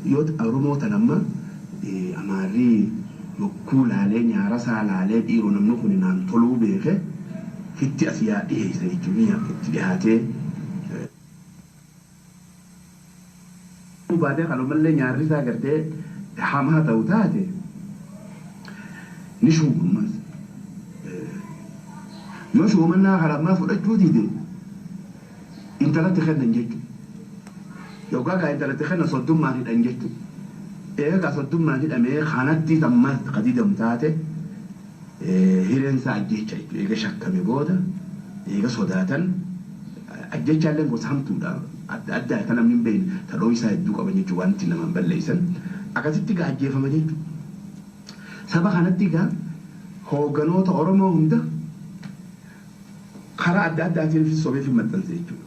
يود أرومو تنمى أماري يقول عليه يارسال عليه إيرو نمنخن نام طلوع بيخه في التأثير إيه سيجميع في هاته وبعدين قالوا من اللي يارسا قرته حامها توتاته نشوف ما شو منا خلاص ما فوق جودي دي انت لا تخدم جيتو يو كاكا انت لا تخدم صدوم ما تدان جيتو ايه كا صدوم ما تدان مي خانتي تمات قديده متاته هيرن سا جيتشاي ايه شك بيبودا ايه صداتن اجيتشالن وسامتو دا ادda kana min bayin ta do isa duka banye juwanti na man ballaysan akasitti ga ajjefa ma jechu saba kanatti ga hooganoota oromoo hunda karaa adda addaatiin fi sobee fi maxxanse jechuudha.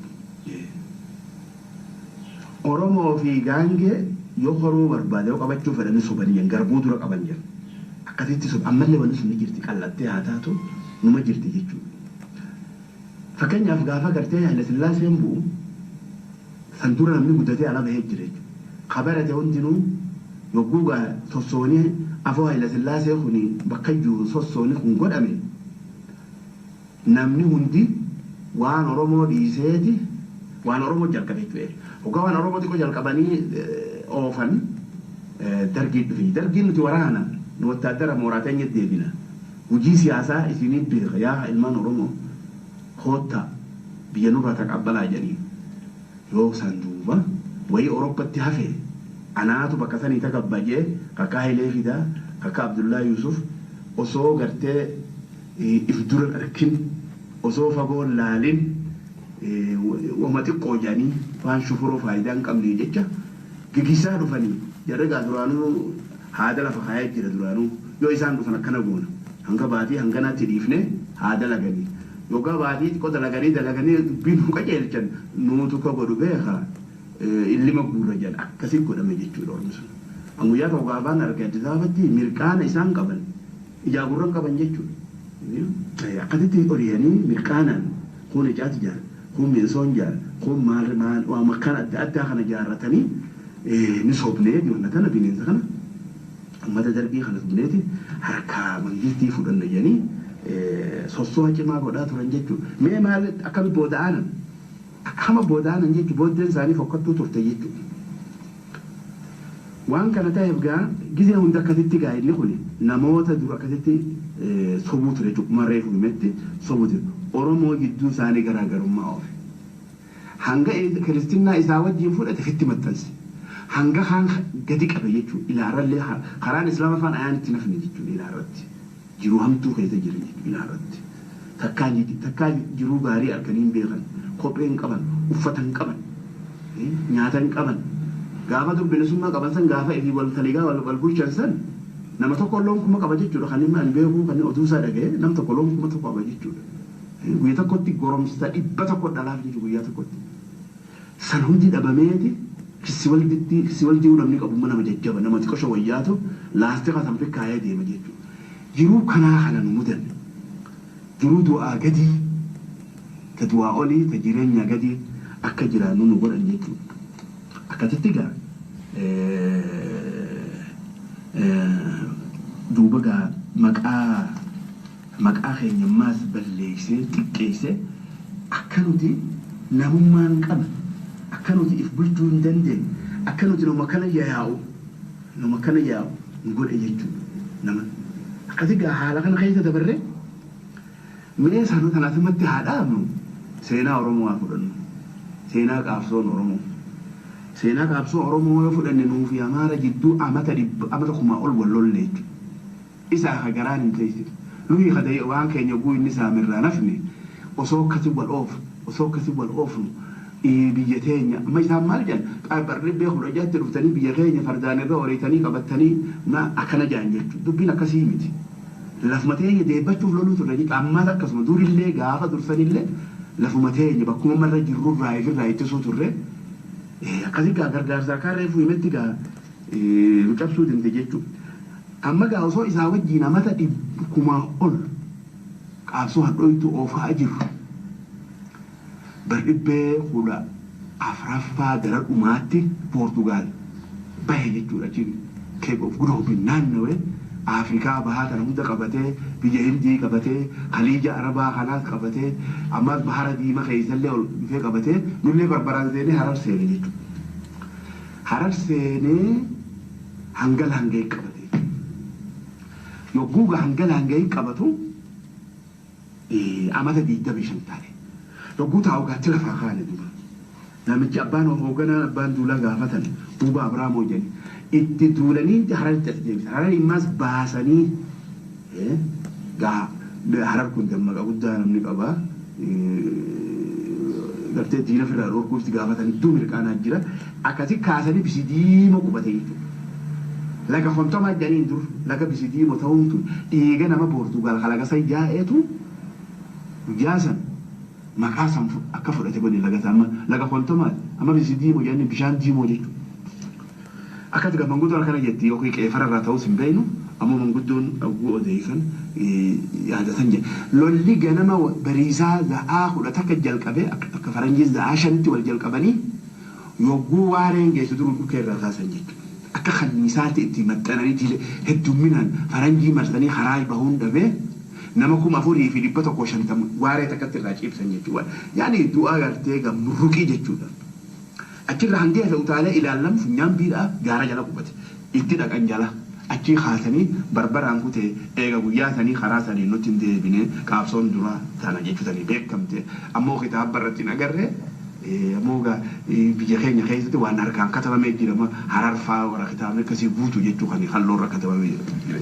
Oromoo fi gaangee yoo horuu barbaade yoo qabachuu fedhanii sobanii garbuu dura qaban jiran akkasitti sob ammallee wanti sun ni jirti qallattee haa taatu numa jirti jechuudha. Fakkeenyaaf gaafa gartee Haile Sillaaseen bu'u san dura namni guddatee ala bahee jira jechuudha. Kabarate hundinuu yogguu sossoonii afoo Haile Sillaasee kuni bakka jiru sossoonii kun godhame namni hundi waan Oromoo dhiiseeti waan Oromoo jalqabe jechuudha. Hoggaa waan Oromoo xiqqoo jalqabanii oofan dargii dhufe. Dargiin nuti waraana nu wattaaddara mooraateen deebina. Hojii siyaasaa isinii beeka yaa ilmaan Oromoo hoottaa biyya nurraa taqabbalaa jedhanii yoo san duuba wayii Orooppaatti hafe anaatu bakka sanii taqabbajee kakkaa Hayilee Fidaa kakkaa Abdullaa Yuusuf osoo gartee if dura arkin osoo fagoon laalin wama xiqqoo jedhanii waan shufuroo faayidaa hin qabne jecha gigisaa dhufanii jarrigaa duraanuu haada lafa kaayee jira duraanuu yoo isaan dhufan akkana goona hanga baatii hanganaatti dhiifne haada laganii yookaan baatii xiqqoo dalaganii dubbiin qajeelchan nuutu ka godhu beeka illima guurra jedha akkasii godhame jechuudha ormi sun. Anguyyaa ta'uu gaafaan argaa Addis Ababatti mirqaana isaan qaban ijaa gurran qaban jechuudha. Akkasitti horiyanii mirqaanaan kun ijaati jaara kun mi'eessoon jaara kun maal waa makkaan adda addaa kana jaarratanii ni sobnee dhiyoonna kana bineensa kana ummata darbii kana sobneeti harkaa mangistii fudhanna jedhanii sossoo cimaa godhaa turan jechuudha. Mee maal akkami booda'aanan akkama booda'aanan jechuudha booddeen isaanii fokkattuu turte jechuudha. Waan kana ta'eef gaa gizee hunda akkasitti gaa inni kun namoota dura akkasitti sobuu ture jechuudha. Marree fuudhumetti sobuu ture. Oromoo gidduu isaanii garaagarummaa oofe. Hanga kiristinnaa isaa wajjin fudhate fitti maxxanse. Hanga kaan gadi qabe jechuudha. Ilaarallee karaan islaama afaan ayaan itti nafne jechuudha ilaarratti. Jiruu hamtuu keessa jira jechuudha ilaarratti. Takkaa jiruu gaarii arganii beekan. Kophee hin qaban, uffata hin qaban, nyaata hin qaban. Gaafa bilisummaa qaban san gaafa ifii wal taligaa wal bulchan san nama tokko loon kuma qaba jechuudha. Kan inni beeku kan oduu isaa dhaga'e nam tokko loon kuma tokko qaba jechuudha. Guyyaa tokkotti goromsa 100 dhalaaf jechuudha guyyaa tokkotti. San hundi dhabameeti kissi wal jiru namni qabu nama jajjaba nama xiqqoo wayyaatu laastika san fikkaayee deema jechuudha. Jiruu kanaa kana nu mudanne. Jiruu du'aa gadii ta du'aa olii ta jireenya gadii akka jiraannu nu godhan jechuudha. Akkasitti gaa duuba gaa maqaa keenyammaas balleessee xiqqeessee akka nuti namummaan qaba akka nuti if bulchuu hin dandeenye akka nuti nama kana yaa'u nu godhe jechuudha nama. Akkasitti gaa haala kana keessa dabarree mee saanuu kanaafimatti haa dhaabnu seenaa Oromoo haa fudhannu seenaa qaabsoon Oromoo. Seenaa qaabsoo Oromoo yoo fudhanne nuufi Amaara jidduu amata 100 ol wallollee jechuudha. Isaa akka garaan hin teessitu. Nuyi kadayee waan keenya guu inni saamirraa nafne osoo akkasii wal oofnu biyya teenya amma isaan maal jedhan qaabbarri beeku dhajaatti dhuftanii biyya keenya fardaan irra horiitanii qabattanii akkana jedhan jechuudha. Dubbiin akkasii miti. Lafuma teenya deebbachuuf loluu turre jechuudha. Ammaas akkasuma durillee gaafa dursanillee lafuma teenya bakkuma marra jirrurraa ifirraa ittisuu turre. Akkasii gaa gargaarsaa kaarree fuumetti gaa cabsuu danda'e jechuudha. Amma gaa osoo isaa wajjin amata 100 ol qaabsoo hadhooytu oofaa jiru. Bardhibbee kudha afraffaa gara dhumaatti Poortugaal bahe jechuudha achi Cape of Good Hope naannawee Afrikaa bahaa kana hunda qabatee biyya Hindii qabatee Khaliija Arabaa kanaas qabatee ammas bahara diimaa keessallee ol dhufee qabatee nullee barbaraan seenee Harar seenee jechuudha. Harar seenee hangal hangee qabatee yogguu hangal hangee qabatu amata 25 taane yogguu taa'u gaatti lafaa kaane duuba namichi abbaan hoogganaa abbaan duulaa gaafatan duuba Abraamoo jedhani itti duulanii Hararitti as deebisan Harar immas baasanii Harar kun dammaqa guddaa namni qabaa gartee diina firraa dhorkuutti gaafatan iddoo mirqaanaa jira akkasi kaasanii bisidiima qubate jechuudha. Laga hontomaa jedhaniin dur laga bisidiima ta'uun tun dhiiga nama Poortugaal kalaga san jaa'eetu jaasan maqaa san akka fudhate godhe laga san laga hontomaa amma bisidiima jedhanii bishaan diimoo jechuudha. Akkati gama manguddoon akkana jetti yookiin qeefararraa ta'us hin beeknu ammoo manguddoon oguu odeessan yaadatan jedhe. Lolli ganama bariisaa za'aa 10 akka jalqabe akka faranjii za'aa 5tti wal jalqabanii yogguu waareen geessu duruu dhukkee irraa kaasan jechuudha. Akka kanniisaatti itti maxxananii heddumminaan faranjii marsanii karaa bahuun dhabee nama 4,150 waaree takkatti irraa ciibsan jechuudha. Yaani du'aa gartee gamruqii jechuudha. Achirra hangee ta'u taalee ilaallamu funyaan biidhaa gaara jala qubate itti dhaqan jala achi kaasanii barbaraan kutee eega guyyaa sanii karaa sanii nutti hin deebine qaabsoon dura tana jechuutanii beekamte ammoo kitaaba irratti hin agarre ammoo biyya keenya keessatti waan harkaan katabamee jirama Harar fa'aa warra kitaabni akkasii guutuu jechuu kan halluurra katabamee jira.